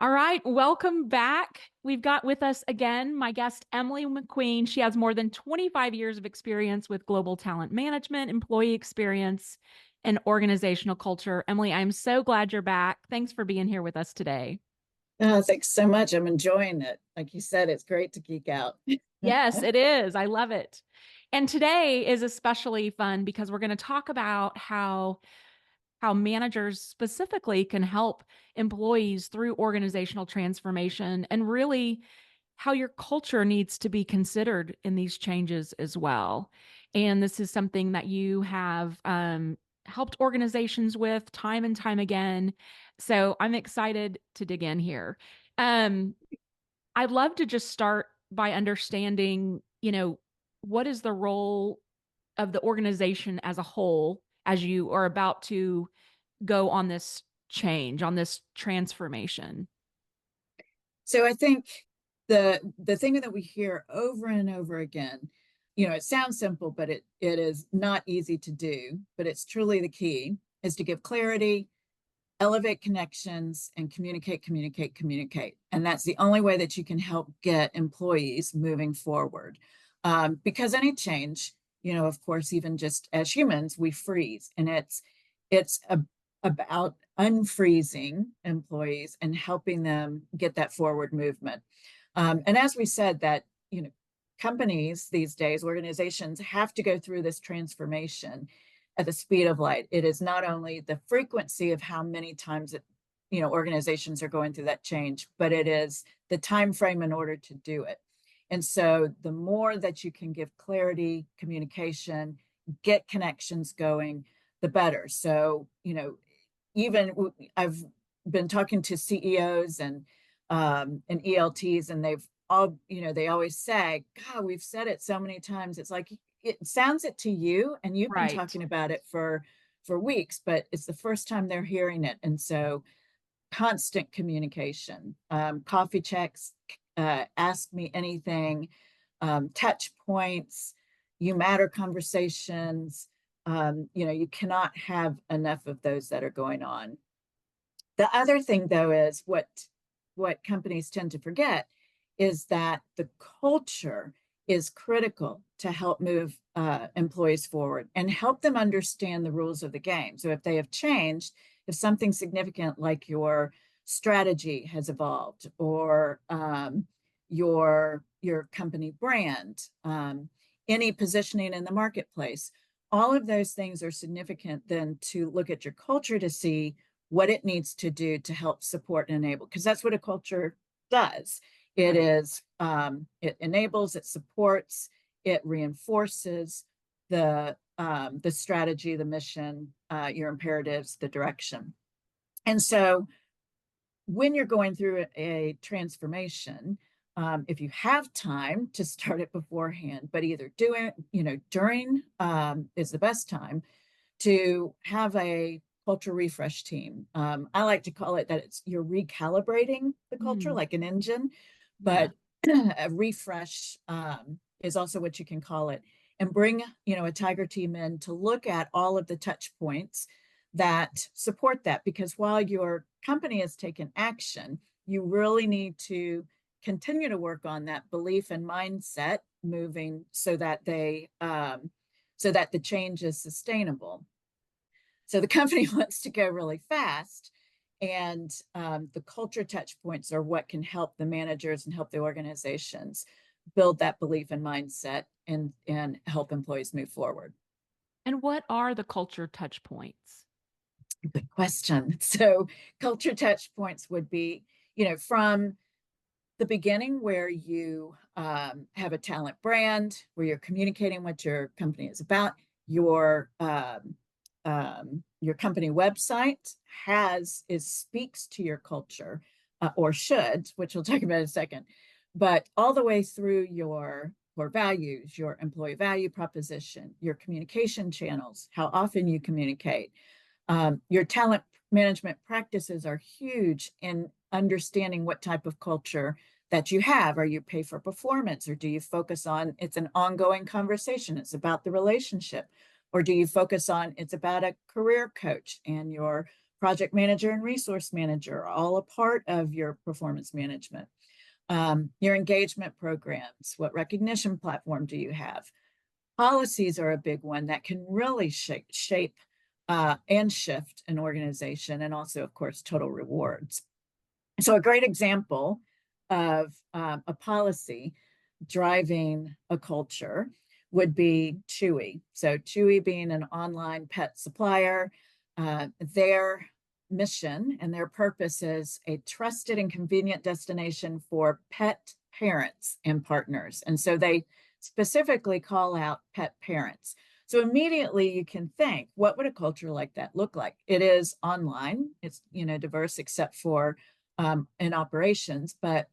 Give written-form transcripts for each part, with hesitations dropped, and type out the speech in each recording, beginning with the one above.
All right, welcome back. We've got with us again my guest, Emily McQueen. She has more than 25 years of experience with global talent management, employee experience, and organizational culture. Emily, I'm so glad you're back. Thanks for being here with us today. Oh, thanks so much. I'm enjoying it. Like you said, it's great to geek out. Yes, it is. I love it. And today is especially fun because we're going to talk about how managers specifically can help employees through organizational transformation and really how your culture needs to be considered in these changes as well. And this is something that you have helped organizations with time and time again. So I'm excited to dig in here. Um, I'd love to just start by understanding, what is the role of the organization as a whole as you are about to go on this change, on this transformation? So I think the thing that we hear over and over again, it sounds simple, but it is not easy to do, but it's truly the key is to give clarity, elevate connections, and communicate, communicate, communicate. And that's the only way that you can help get employees moving forward. Because any change, of course, even just as humans, we freeze, and it's about unfreezing employees and helping them get that forward movement. And as we said, that companies these days, organizations have to go through this transformation at the speed of light. It is not only the frequency of how many times organizations are going through that change, but it is the time frame in order to do it. And so the more that you can give clarity, communication, get connections going, the better. So, even I've been talking to CEOs and ELTs, and they've all, they always say, God, we've said it so many times. It's like it sounds it to you, and you've been Right. talking about it for weeks, but it's the first time they're hearing it. And so constant communication, coffee checks, ask me anything, touch points, you matter conversations. You cannot have enough of those that are going on. The other thing, though, is what companies tend to forget is that the culture is critical to help move employees forward and help them understand the rules of the game. So if they have changed, if something significant like your strategy has evolved, or your company brand, any positioning in the marketplace, all of those things are significant then to look at your culture to see what it needs to do to help support and enable, because that's what a culture does. It Right. is, it enables, it supports, it reinforces the strategy, the mission, your imperatives, the direction. And so when you're going through a transformation, if you have time to start it beforehand, but either doing, during is the best time to have a culture refresh team. I like to call it that you're recalibrating the culture Mm, like an engine, yeah. but a refresh is also what you can call it. And bring, a Tiger team in to look at all of the touch points that support that. Because while your company has taken action, you really need to continue to work on that belief and mindset moving so that the change is sustainable. So the company wants to go really fast, and the culture touch points are what can help the managers and help the organizations build that belief and mindset and help employees move forward. And what are the culture touch points? Good question. So culture touch points would be, from the beginning where you have a talent brand, where you're communicating what your company is about. Your company website speaks to your culture, or should, which we'll talk about in a second, but all the way through your core values, your employee value proposition, your communication channels, how often you communicate. Your talent management practices are huge in understanding what type of culture that you have. Are you pay for performance, or do you focus on it's an ongoing conversation? It's about the relationship. Or do you focus on it's about a career coach and your project manager and resource manager are all a part of your performance management. Your engagement programs, what recognition platform do you have? Policies are a big one that can really shape and shift an organization, and also, of course, total rewards. So a great example of a policy driving a culture would be Chewy. So Chewy being an online pet supplier, their mission and their purpose is a trusted and convenient destination for pet parents and partners. And so they specifically call out pet parents. So immediately you can think, what would a culture like that look like? It is online. It's, diverse except for in operations, but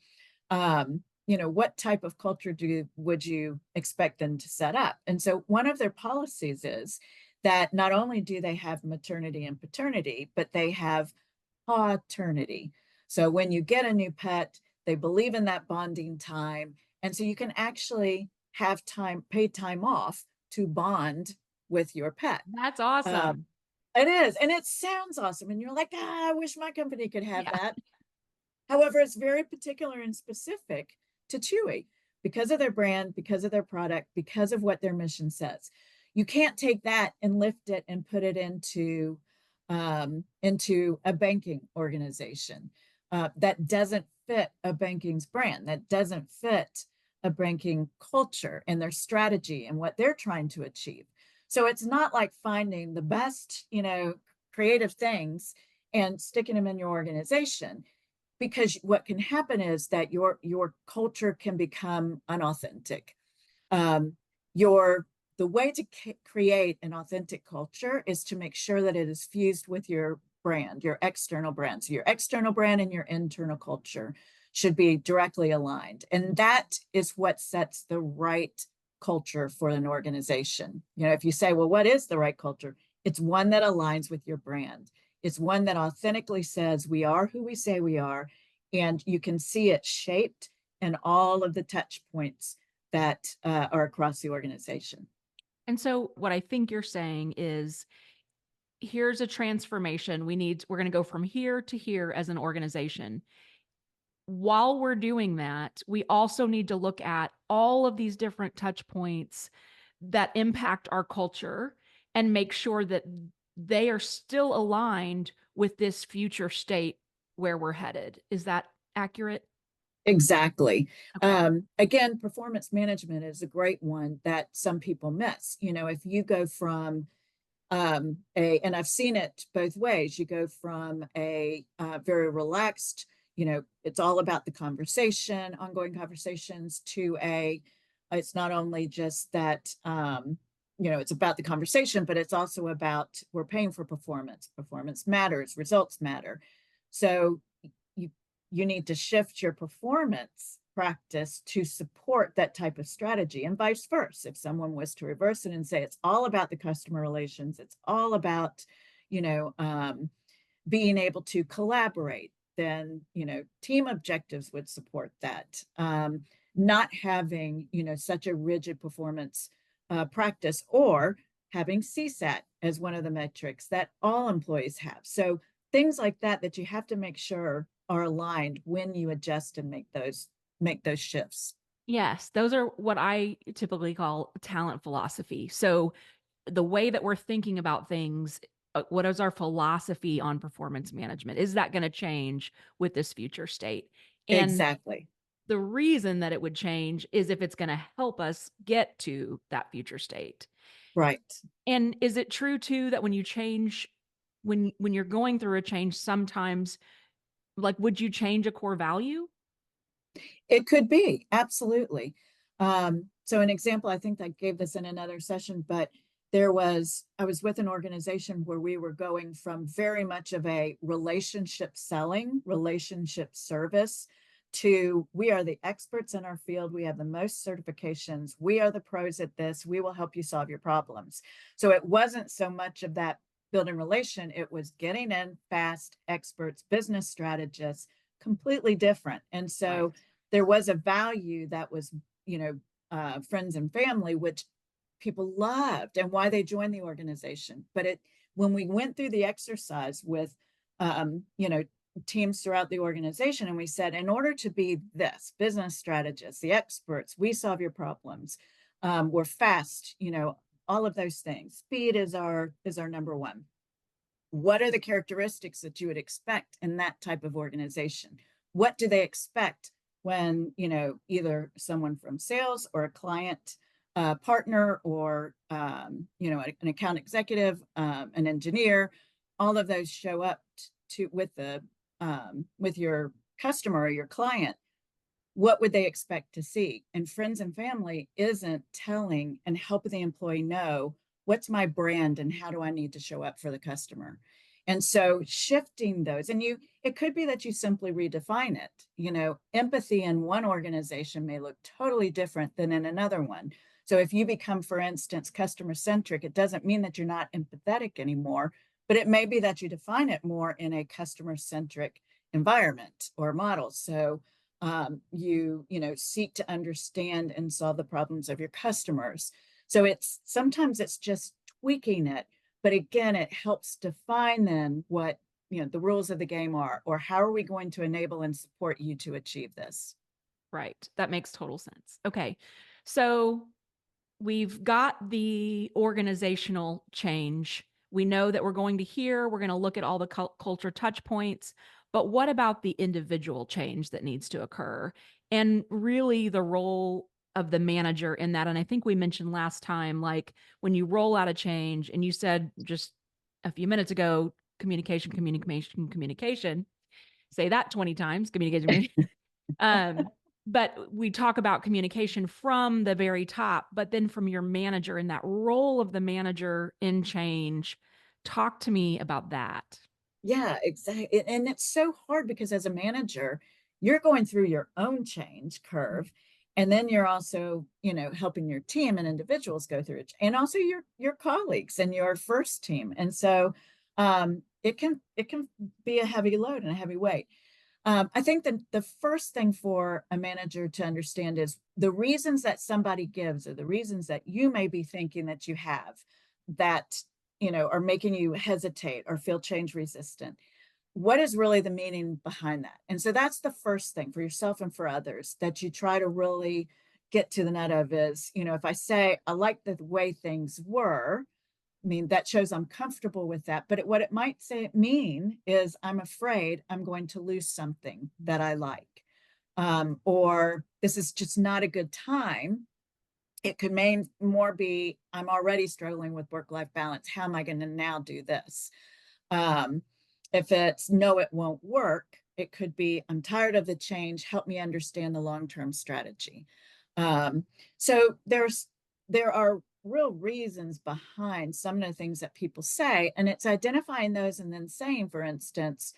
what type of culture would you expect them to set up? And so one of their policies is that not only do they have maternity and paternity, but they have paternity. So when you get a new pet, they believe in that bonding time. And so you can actually have paid time off to bond with your pet. That's Uh, awesome. it is. And it sounds awesome. And you're like, I wish my company could have Yeah. that. However, it's very particular and specific to Chewy because of their brand, because of their product, because of what their mission says. You can't take that and lift it and put it into a banking organization. That doesn't fit a banking's brand. That doesn't fit a banking culture and their strategy and what they're trying to achieve. So it's not like finding the best, creative things and sticking them in your organization, because what can happen is that your culture can become unauthentic. Um, your the way to create an authentic culture is to make sure that it is fused with your brand, your external brand. So your external brand and your internal culture should be directly aligned, and that is what sets the right culture for an organization. If you say, well, what is the right culture? It's one that aligns with your brand. It's one that authentically says we are who we say we are, and you can see it shaped in all of the touch points that are across the organization. And so what I think you're saying is here's a transformation. We're going to go from here to here as an organization. While we're doing that, we also need to look at all of these different touch points that impact our culture and make sure that they are still aligned with this future state where we're headed. Is that accurate? Exactly. Okay. Again, performance management is a great one that some people miss. If you go from and I've seen it both ways. You go from a very relaxed, it's all about the conversation, ongoing conversations, to it's not only just that, it's about the conversation, but it's also about we're paying for performance. Performance matters, results matter. So you you need to shift your performance practice to support that type of strategy, and vice versa. If someone was to reverse it and say it's all about the customer relations, it's all about you know being able to collaborate, then team objectives would support that. Not having such a rigid performance practice, or having CSAT as one of the metrics that all employees have. So things like that you have to make sure are aligned when you adjust and make those shifts. Yes, those are what I typically call talent philosophy. So the way that we're thinking about things, what is our philosophy on performance management? Is that going to change with this future state? And Exactly. the reason that it would change is if it's going to help us get to that future state. Right. And is it true too that when you change, when you're going through a change, sometimes like would you change a core value? It could be, absolutely. So an example, I think I gave this in another session, but I was with an organization where we were going from very much of a relationship selling, relationship service, to we are the experts in our field. We have the most certifications. We are the pros at this. We will help you solve your problems. So it wasn't so much of that building relation. It was getting in fast experts, business strategists, completely different. And Right. so there was a value that was, friends and family, which people loved and why they joined the organization. But when we went through the exercise with you know, teams throughout the organization. And we said, in order to be this business strategists, the experts, we solve your problems. We're fast, you know, all of those things. Speed is our number one. What are the characteristics that you would expect in that type of organization? What do they expect when, you know, either someone from sales or a client partner or, you know, an account executive, an engineer, all of those show up to with your customer or your client, what would they expect to see? And friends and family isn't telling and helping the employee know what's my brand and how do I need to show up for the customer. And so shifting those, and it could be that you simply redefine it. You know, empathy in one organization may look totally different than in another one. So if you become, for instance, customer centric, it doesn't mean that you're not empathetic anymore, but it may be that you define it more in a customer centric environment or model. So you know, seek to understand and solve the problems of your customers. So sometimes it's just tweaking it, but again, it helps define then what, you know, the rules of the game are, or how are we going to enable and support you to achieve this. Right. That makes total sense. Okay. So we've got the organizational change. We know that we're going to look at all the culture touch points, but what about the individual change that needs to occur? And really the role of the manager in that. And I think we mentioned last time, like when you roll out a change, and you said just a few minutes ago, communication, communication, communication. Say that 20 times, communication. Um, but we talk about communication from the very top, but then from your manager and that role of the manager in change. Talk to me about that. Yeah, exactly. And it's so hard because as a manager, you're going through your own change curve. And then you're also, you know, helping your team and individuals go through it, and also your colleagues and your first team. And so it can be a heavy load and a heavy weight. I think that the first thing for a manager to understand is the reasons that somebody gives, or the reasons that you may be thinking that you have, that, you know, are making you hesitate or feel change resistant. What is really the meaning behind that? And so that's the first thing for yourself and for others that you try to really get to the nut of is, you know, if I say I like the way things were, I mean, that shows I'm comfortable with that. But what it might mean is I'm afraid I'm going to lose something that I like. Or this is just not a good time. It could mean more be I'm already struggling with work-life balance. How am I going to now do this? Um, if it's no, it won't work, it could be I'm tired of the change. Help me understand the long-term strategy. Um, so there are real reasons behind some of the things that people say, and it's identifying those and then saying, for instance,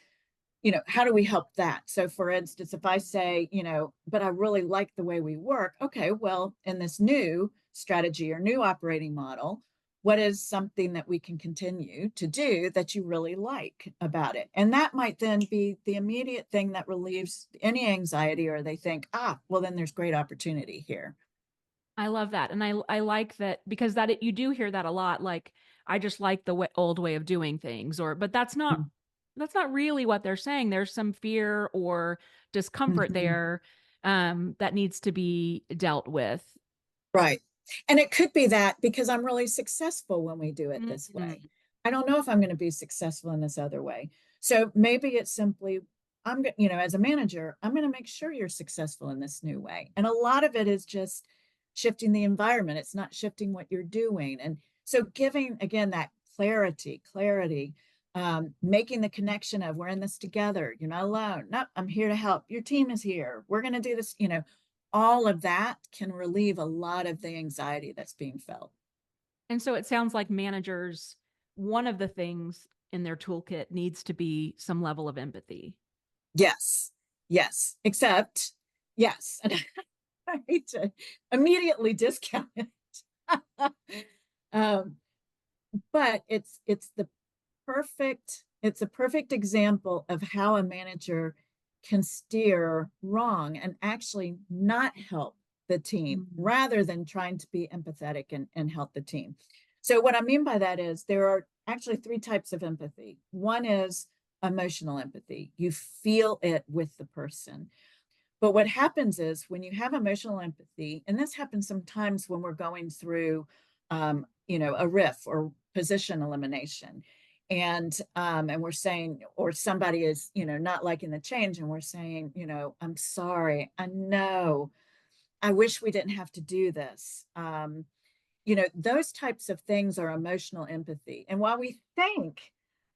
you know, how do we help that? So for instance, if I say, you know, but I really like the way we work, okay, well, in this new strategy or new operating model, what is something that we can continue to do that you really like about it? And that might then be the immediate thing that relieves any anxiety, or they think, well, then there's great opportunity here. I love that. And I like that because you do hear that a lot. Like, I just like the old way of doing things, but that's not really what they're saying. There's some fear or discomfort Mm-hmm. there, that needs to be dealt with. Right. And it could be that because I'm really successful when we do it this way. Mhm. I don't know if I'm going to be successful in this other way. So maybe it's simply, you know, as a manager, I'm going to make sure you're successful in this new way. And a lot of it is just shifting the environment. It's not shifting what you're doing. And so giving, again, that clarity, making the connection of we're in this together. You're not alone. No, I'm here to help. Your team is here. We're going to do this, you know, all of that can relieve a lot of the anxiety that's being felt. And so it sounds like managers, one of the things in their toolkit needs to be some level of empathy. Yes, yes, except, yes, and I hate to immediately discount it. um, but it's a perfect example of how a manager can steer wrong and actually not help the team Mhm. rather than trying to be empathetic and help the team. So what I mean by that is there are actually three types of empathy. One is emotional empathy. You feel it with the person. But what happens is when you have emotional empathy, and this happens sometimes when we're going through, a riff or position elimination, and we're saying, or somebody is, not liking the change, and we're saying, I'm sorry, I know, I wish we didn't have to do this. Those types of things are emotional empathy. And while we think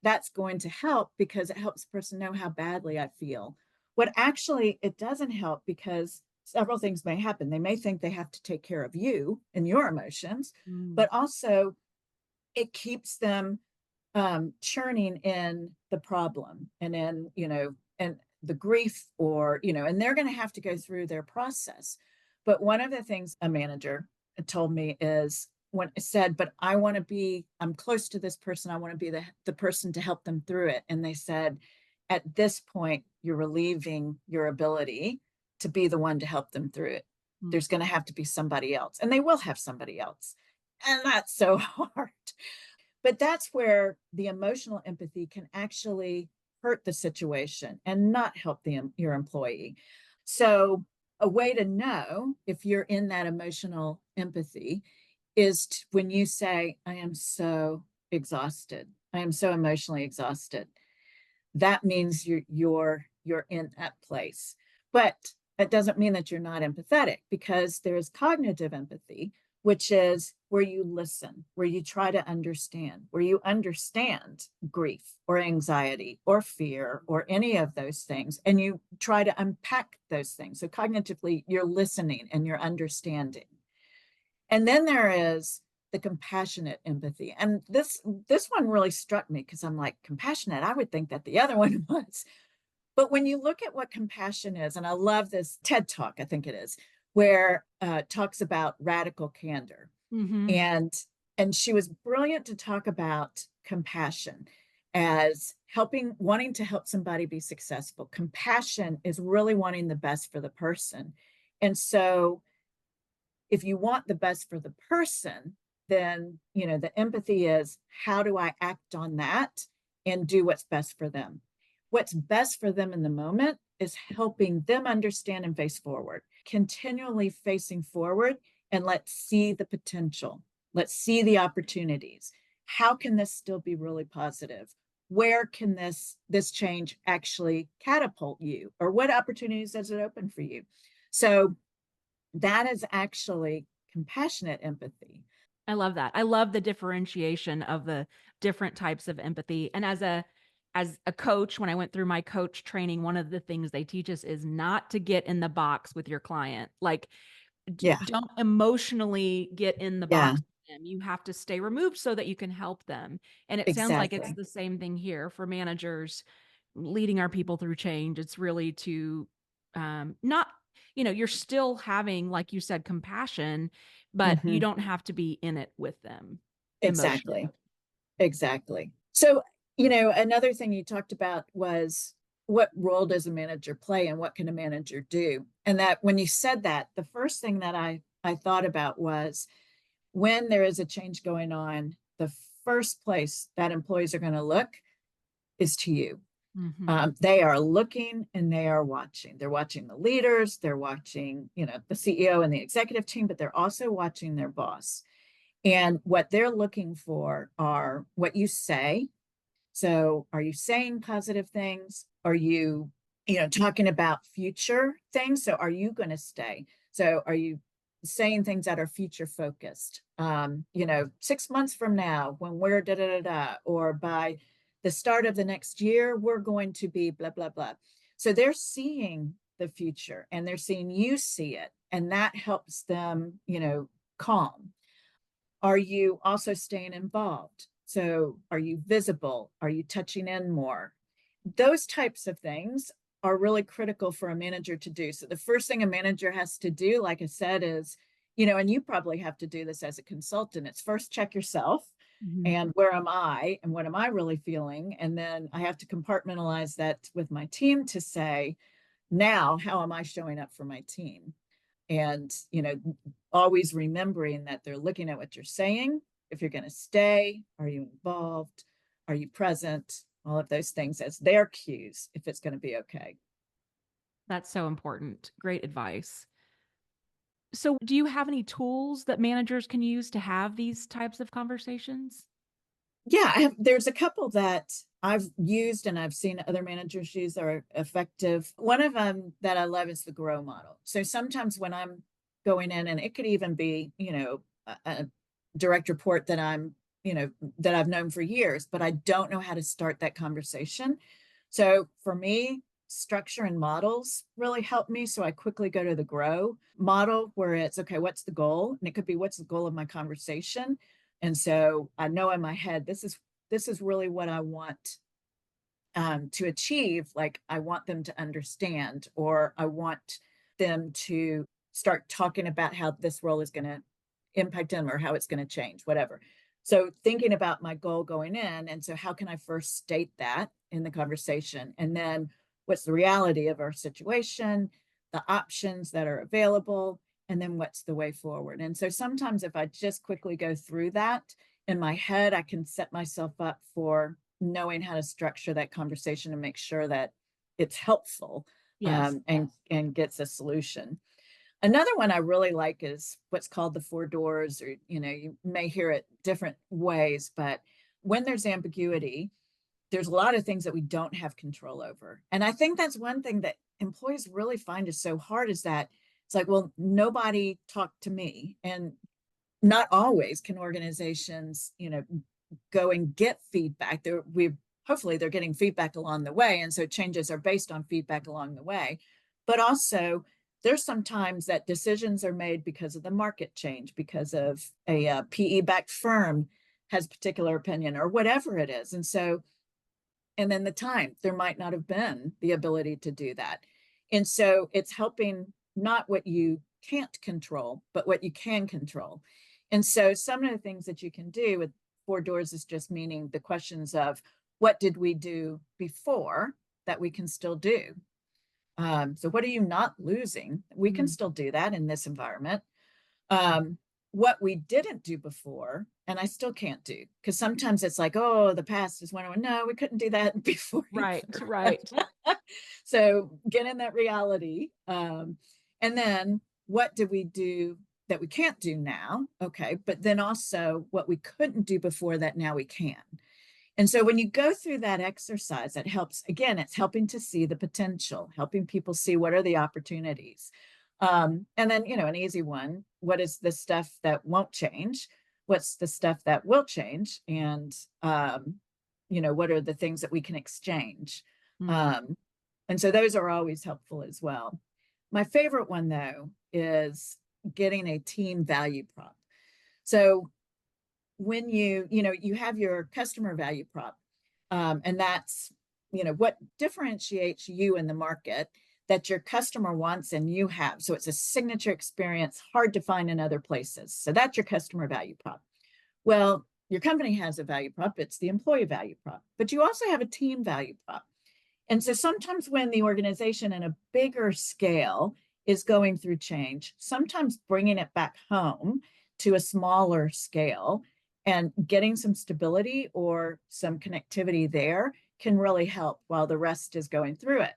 that's going to help because it helps the person know how badly I feel, what actually it doesn't help because several things may happen. They may think they have to take care of you and your emotions, Mm. but also it keeps them churning in the problem and in, and the grief or, and they're going to have to go through their process. But one of the things a manager told me is when it said, but I'm close to this person. I want to be the person to help them through it. And they said, at this point, you're relieving your ability to be the one to help them through it. Mm. There's going to have to be somebody else, and they will have somebody else. And that's so hard. But that's where the emotional empathy can actually hurt the situation and not help your employee. So, a way to know if you're in that emotional empathy is when you say, I am so exhausted. I am so emotionally exhausted. That means you're in that place. But that doesn't mean that you're not empathetic, because there's cognitive empathy, which is where you listen, where you try to understand, where you understand grief or anxiety or fear or any of those things, and you try to unpack those things. So cognitively, you're listening and you're understanding. And then there is the compassionate empathy. And this one really struck me because I'm like, compassionate, I would think that the other one was. But when you look at what compassion is, and I love this TED Talk, I think it is, where talks about radical candor. Mm-hmm. And and she was brilliant to talk about compassion as wanting to help somebody be successful. Compassion is really wanting the best for the person. And so if you want the best for the person, then, the empathy is, how do I act on that and do what's best for them? What's best for them in the moment is helping them understand and face forward, continually facing forward, and let's see the potential. Let's see the opportunities. How can this still be really positive? Where can this change actually catapult you? Or what opportunities does it open for you? So that is actually compassionate empathy. I love that. I love the differentiation of the different types of empathy. And as a coach, when I went through my coach training, one of the things they teach us is not to get in the box with your client. Like, Yeah, don't emotionally get in the yeah, box with them. You have to stay removed so that you can help them. And it sounds like it's exactly. the same thing here for managers leading our people through change. It's really to not, you're still having, like you said, compassion, but you Hmm. don't have to be in it with them emotionally. Exactly. Exactly. So, another thing you talked about was, what role does a manager play and what can a manager do? And that when you said that, the first thing that I thought about was, when there is a change going on, the first place that employees are going to look is to you. Mm-hmm. They are looking and they are watching. They're watching the leaders, they're watching, the CEO and the executive team, but they're also watching their boss. And what they're looking for are what you say. So are you saying positive things? Are you, talking about future things? So are you going to stay? So are you saying things that are future focused? 6 months from now, when we're da da da da, or by the start of the next year, we're going to be blah blah blah. So they're seeing the future and they're seeing you see it, and that helps them, calm. Are you also staying involved? So, are you visible? Are you touching in more? Those types of things are really critical for a manager to do. So, the first thing a manager has to do, like I said, is, and you probably have to do this as a consultant, it's first check yourself Mm-hmm. and where am I and what am I really feeling? And then I have to compartmentalize that with my team to say, now, how am I showing up for my team? And always remembering that they're looking at what you're saying. If you're going to stay, are you involved? Are you present? all of those things as their cues if it's going to be okay. That's so important. Great advice. So, do you have any tools that managers can use to have these types of conversations? Yeah, there's a couple that I've used and I've seen other managers use that are effective. One of them that I love is the grow model. So sometimes when I'm going in, and it could even be, a direct report that that I've known for years, but I don't know how to start that conversation. So for me, structure and models really help me. So I quickly go to the grow model where it's okay, what's the goal? And it could be, what's the goal of my conversation? And so I know in my head, this is really what I want to achieve. Like I want them to understand, or I want them to start talking about how this role is going to impact them or how it's going to change, whatever. So thinking about my goal going in, and so how can I first state that in the conversation, and then what's the reality of our situation, the options that are available, and then what's the way forward. And so sometimes if I just quickly go through that in my head, I can set myself up for knowing how to structure that conversation and make sure that it's helpful, Yes. and gets a solution. Another one I really like is what's called the four doors, or you may hear it different ways, but when there's ambiguity, there's a lot of things that we don't have control over. And I think that's one thing that employees really find is so hard, is that it's like, well, nobody talked to me. And not always can organizations, go and get feedback. Hopefully they're getting feedback along the way. And so changes are based on feedback along the way. But also there's sometimes that decisions are made because of the market change, because of a PE-backed firm has particular opinion or whatever it is. And so, and then the time, there might not have been the ability to do that. And so it's helping not what you can't control, but what you can control. And so some of the things that you can do with four doors is just meaning the questions of what did we do before that we can still do? So what are you not losing? We can Mm. still do that in this environment. Um, what we didn't do before, and I still can't do, because sometimes it's like, oh, the past is one. No, we couldn't do that before Right, either. right. So get in that reality. And then what do we do that we can't do now? Okay. But then also what we couldn't do before that now we can. And so when you go through that exercise, that helps, again, it's helping to see the potential, helping people see what are the opportunities. And then, an easy one, what is the stuff that won't change? What's the stuff that will change? And, what are the things that we can exchange? Mm. Um, and so those are always helpful as well. My favorite one, though, is getting a team value prop. So when you have your customer value prop, and that's what differentiates you in the market that your customer wants and you have. So it's a signature experience, hard to find in other places. So that's your customer value prop. Well, your company has a value prop, it's the employee value prop, but you also have a team value prop. And so sometimes when the organization in a bigger scale is going through change, sometimes bringing it back home to a smaller scale and getting some stability or some connectivity there can really help while the rest is going through it.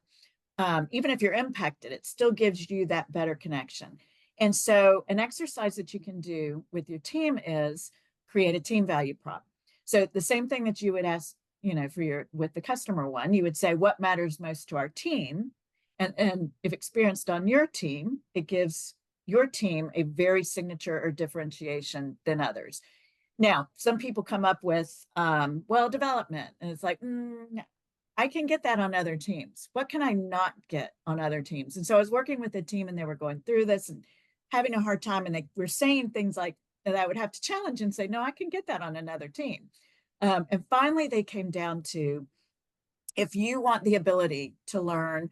Even if you're impacted, it still gives you that better connection. And so an exercise that you can do with your team is create a team value prop. So the same thing that you would ask, with the customer one, you would say, what matters most to our team? And if experienced on your team, it gives your team a very signature or differentiation than others. Now, some people come up with, development, and it's like, I can get that on other teams. What can I not get on other teams? And so I was working with a team and they were going through this and having a hard time. And they were saying things like that I would have to challenge and say, no, I can get that on another team. And finally, they came down to, if you want the ability to learn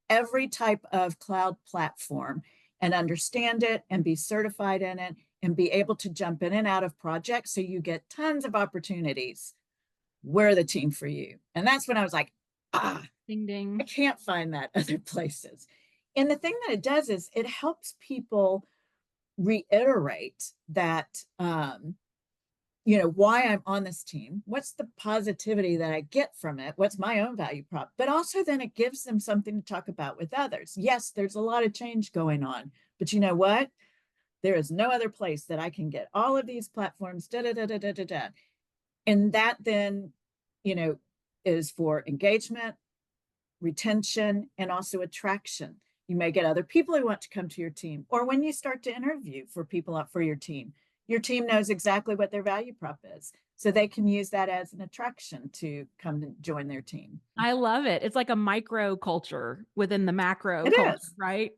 every type of cloud platform and understand it and be certified in it and be able to jump in and out of projects so you get tons of opportunities, we're the team for you. And that's when I was like, Ding, I ding. can't find that other places. And the thing that it does is it helps people reiterate that, why I'm on this team, what's the positivity that I get from it, what's my own value prop, but also then it gives them something to talk about with others. Yes, there's a lot of change going on, but you know what? There is no other place that I can get all of these platforms, da da da da da da da. And that then, you know, is for engagement, retention, and also attraction. You may get other people who want to come to your team, or when you start to interview for people up for your team knows exactly what their value prop is. So they can use that as an attraction to come and join their team. I love it. It's like a micro culture within the macro It culture, is. right?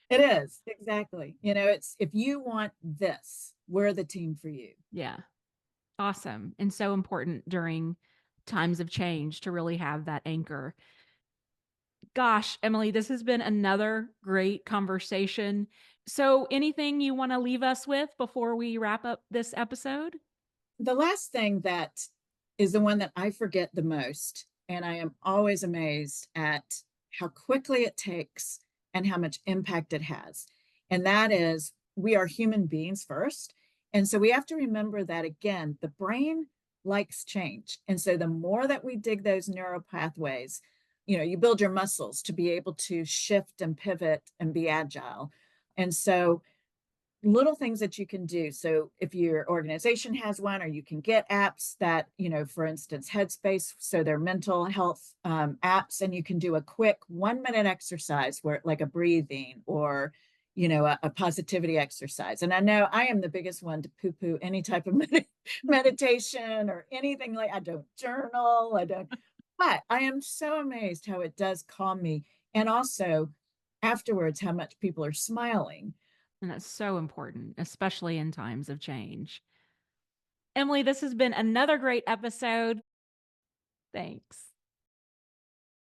It is. Exactly. It's if you want this, we're the team for you. Yeah. Awesome. And so important during times of change to really have that anchor. Gosh, Emily, this has been another great conversation. So, anything you want to leave us with before we wrap up this episode? The last thing that is the one that I forget the most, and I am always amazed at how quickly it takes and how much impact it has. And that is, we are human beings first. And so we have to remember that, again, the brain likes change. And so the more that we dig those neural pathways, you build your muscles to be able to shift and pivot and be agile. And so little things that you can do. So if your organization has one, or you can get apps that, for instance, Headspace, so they're mental health apps, and you can do a quick 1 minute exercise where, like a breathing, or a positivity exercise. And I know I am the biggest one to poo-poo any type of meditation or anything. Like, I don't journal, I don't, but I am so amazed how it does calm me. And also afterwards, how much people are smiling. And that's so important, especially in times of change. Emily, this has been another great episode. Thanks.